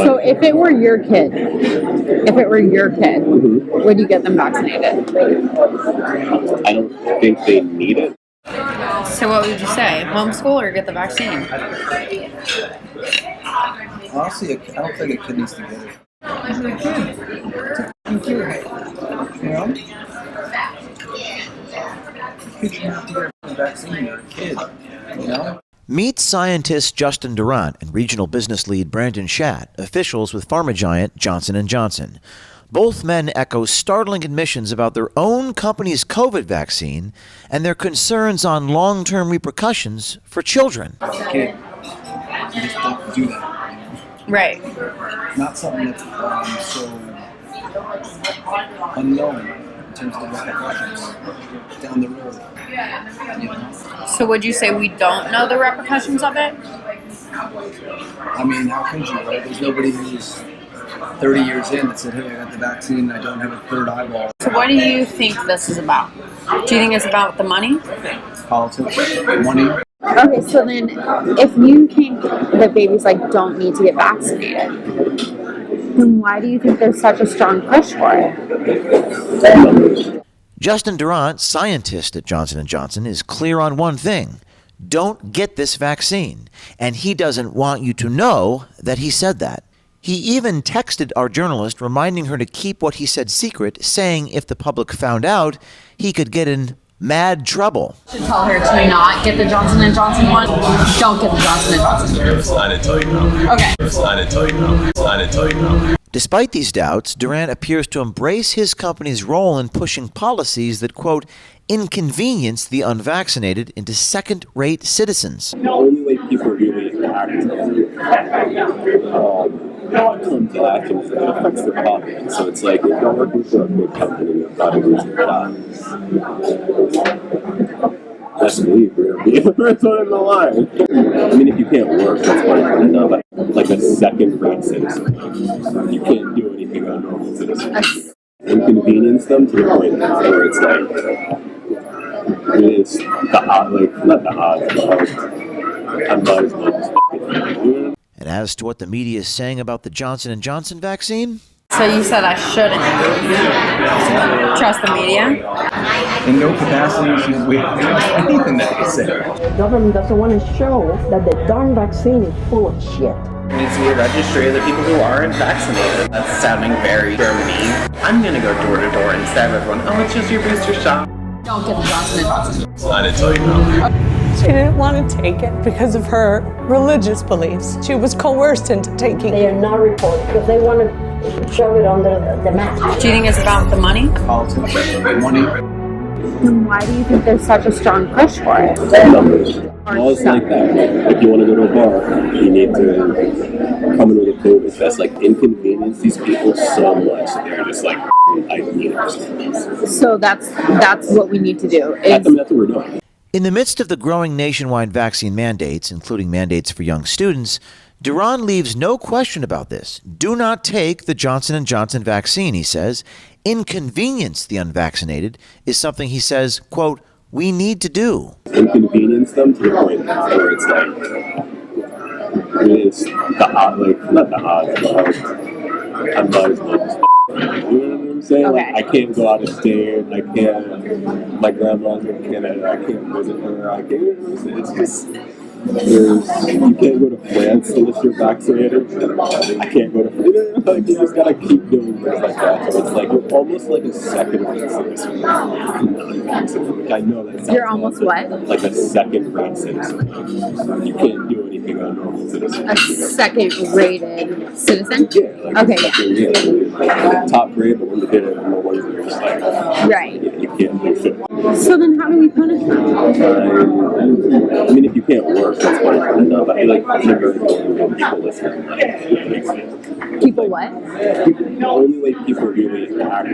So if it were your kid, would you get them vaccinated? I don't think they need it. So what would you say? Homeschool or get the vaccine? Honestly, I don't think a kid needs to get it. It's a kid. It's a kid. You know? You shouldn't have to get a vaccine. You're a kid. You know? Meet scientist Justin Durant and regional business lead Brandon Schatt, officials with pharma giant Johnson & Johnson. Both men echo startling admissions about their own company's COVID vaccine and their concerns on long-term repercussions for children. As a kid, you just don't do that. Right. Not something that's so unknown in terms of the repercussions down the road. You know? So would you say we don't know the repercussions of it? I mean, how could you, right? There's nobody who's 30 years in that said, hey, I got the vaccine and I don't have a third eyeball. So what do you think this is about? Do you think it's about the money? Politics, money. Okay, so then if you think that babies don't need to get vaccinated, then why do you think there's such a strong push for it? Justin Durant, scientist at Johnson & Johnson, is clear on one thing. Don't get this vaccine. And he doesn't want you to know that he said that. He even texted our journalist reminding her to keep what he said secret, saying if the public found out, he could get in mad trouble. Should tell her to not get the Johnson & Johnson one. Don't get the Johnson & Johnson. I didn't tell you no. Okay. I didn't tell you no. I didn't tell you no. Despite these doubts, Durant appears to embrace his company's role in pushing policies that, quote, inconvenience the unvaccinated into second-rate citizens. The only way people really act come to action is it affects their pocket. So it's like if you're working for a big company, you're probably losing jobs. Best believe you're going to be the first one in the line. I mean, if you can't work, that's what I'm going to know. But like a second-rate citizen, you can't do anything on a normal citizen. Inconvenience them to the point where it's it's the odd, not the odds, but I'm not as much as fucking. And as to what the media is saying about the Johnson & Johnson vaccine? So you said I shouldn't trust the media? In no capacity should we anything that they say. The government doesn't want to show that the darn vaccine is full of shit. There needs to be a registry of the people who aren't vaccinated. That's sounding very Germany. I'm gonna go door to door and stab everyone. Oh, it's just your booster shot. Don't get the Johnson & Johnson. I didn't tell you no. She didn't want to take it because of her religious beliefs. She was coerced into taking it. They are not reported because they want to shove it under the mat. Do you think it's about the money? Politics, money. Then why do you think there's such a strong push for it? Numbers. Laws like that. If you want to go to a bar, you need to come in with a COVID test. Inconvenience these people so much that they're just ideas. So that's what we need to do. That's what we're doing. In the midst of the growing nationwide vaccine mandates, including mandates for young students, Durant leaves no question about this. Do not take the Johnson & Johnson vaccine, he says. Inconvenience the unvaccinated is something he says, quote, we need to do. Inconvenience them to the point where it's it's the odd, not the odds, but I'm not as much as you know what I'm saying? Okay. I can't go out of state. I can't. My grandma's in Canada. I can't visit her. I can't. It's just. You can't go to France unless you're vaccinated. I can't go to. You just gotta keep doing things like that. So it's you're almost like a second-rate citizen. Which I know that sounds. You're almost what? Like a second-rate citizen. You can't do anything on a normal citizen. A second-rated citizen? Yeah. Okay. Top grade, but when you get it, the ones that are just right. Yeah, you can't do shit. So then how do we punish them? I mean, if you can't work, that's what I'm trying to know. I feel like people listen. People what? The only way people really act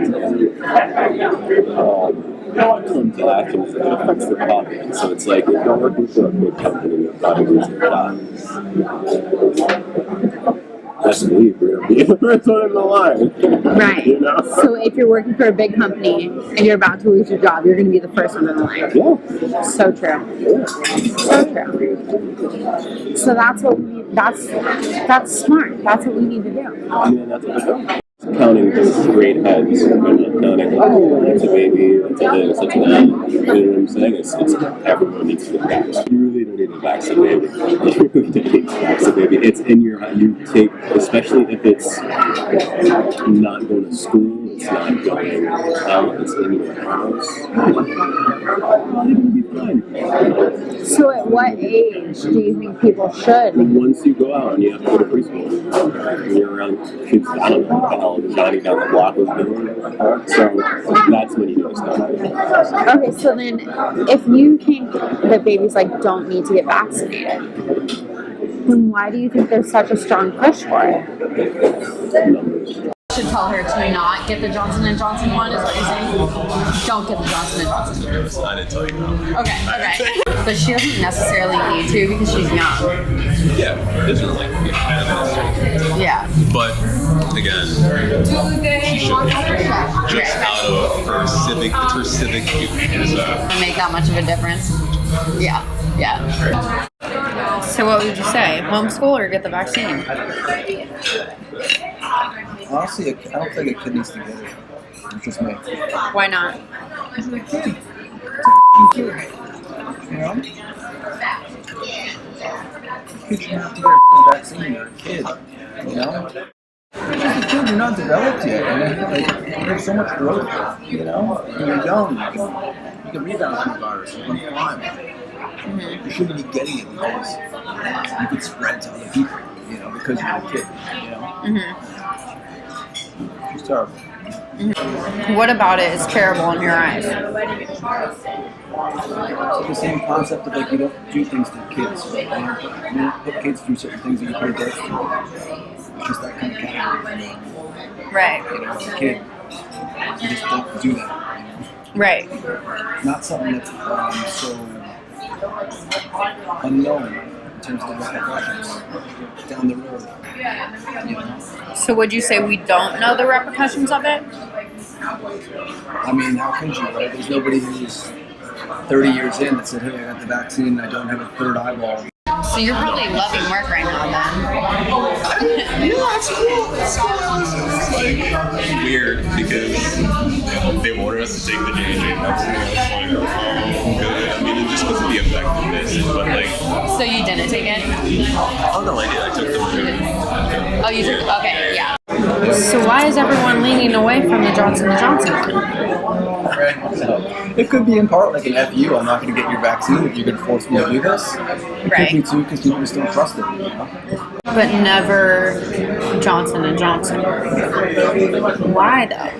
come to action is it affects their pocket. So it's if you're working for a big company, you're probably losing jobs. Best believe you're going to be the first one in the line. Right. You know? So if you're working for a big company and you're about to lose your job, you're going to be the first one in the line. Yeah. So true. So true. So that's what we need That's smart. That's what we need to do. And that's what they're doing. Counting the straight heads, they're not counting, oh, that's a baby, that's a this, that's a that. You know what I'm saying? It's everyone needs to get vaccinated. You really don't need to vaccinate. You really don't need to vaccinate. It's in your, you take, especially if it's not going to school, it's not going out, it's in your house. Well, you're going to be fine. So at what age do you think people should? Once you go out and you have to go to preschool, and you're around kids, I don't know what the hell Johnny down the block was doing. So that's when you do stuff. Okay, so then if you think that babies like don't need to get vaccinated, then why do you think there's such a strong push for it? Should tell her to not get the Johnson & Johnson one, is what you're saying? Don't get the Johnson & Johnson. I didn't tell you no. Okay. But she doesn't necessarily need to because she's young. Yeah, this is like Yeah. But again, she shouldn't just out of her civic. It's her civic duty. Doesn't make that much of a difference. Yeah. So what would you say? Homeschool or get the vaccine? Honestly, I don't think a kid needs to get it. It's just me. Why not? It's a kid. It's a kid. You know? Kids shouldn't have to get a vaccine. You're a kid. You know? You're just a kid. You're not developed yet. And there's so much growth. You know? When you're young, you can rebound from the virus. You can climb. You shouldn't be getting it because you could spread to other people. You know? Because you're a kid. You know? She's terrible. What about it is terrible in your eyes? It's like the same concept of like you don't do things to kids. You don't put kids through certain things that you put adults through. It's just that kind of category. Right. You know, as a kid, you just don't do that. Right. Not something that's so unknown in terms of the repercussions down the road. You know? So would you say we don't know the repercussions of it? I mean, how could you, right? There's nobody who's 30 years in that said, hey, I got the vaccine and I don't have a third eyeball. So you're probably loving work right now then. Yeah, that's cool. It's like weird because they wanted us to take the J&J vaccine. I was like, good. I mean, just because of the effectiveness, but like. So you didn't take it? Oh no, I did. I took the. Oh, you took. Okay, yeah. So why is everyone leaning away from the Johnson & Johnson one? It could be in part like an FU. I'm not going to get your vaccine if you're going to force me to do this. It Right. could be too because people just don't trust it. You know? But never Johnson & Johnson. Why though?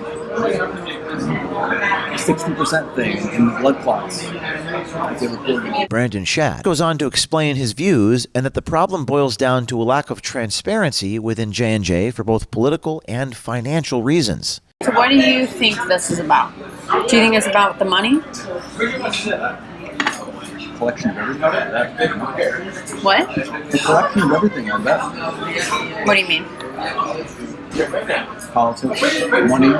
60% thing in the blood clots. They reported. Brandon Schatt goes on to explain his views and that the problem boils down to a lack of transparency within J&J for both political and financial reasons. So what do you think this is about? Do you think it's about the money? Collection of everything. What? The collection of everything, I bet. What do you mean? Politics, money.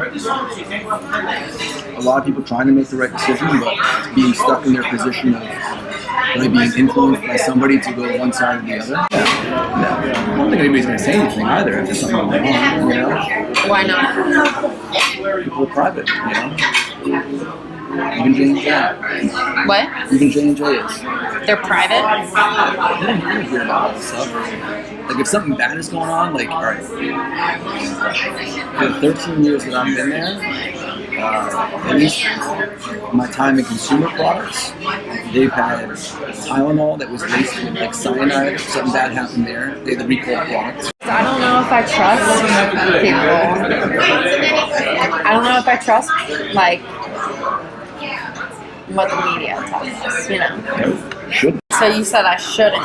A lot of people trying to make the right decision, but being stuck in their position of really being influenced by somebody to go one side or the other. I don't think anybody's going to say anything either if there's something going on, you know? Why not? People are private, you know? Even J&J. What? Even J&J is. They're private? You don't hear about all this stuff. Like if something bad is going on, like, alright, for the 13 years that I've been there, at least my time in consumer products, they've had Tylenol that was laced with like cyanide. If something bad happened there, they had the recall products. I don't know if I trust people. I don't know if I trust, like, what the media tells us, you know. Should. So you said I shouldn't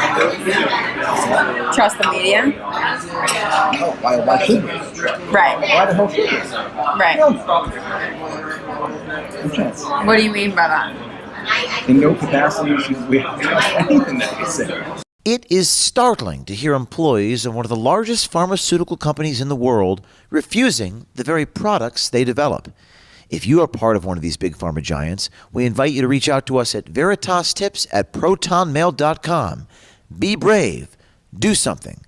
trust the media? No, why should we? Right. Why the hell should we? Right. No chance. What do you mean by that? In no capacity should we trust anything that we say. It is startling to hear employees of one of the largest pharmaceutical companies in the world refusing the very products they develop. If you are part of one of these big pharma giants, we invite you to reach out to us at veritastips@protonmail.com. Be brave. Do something.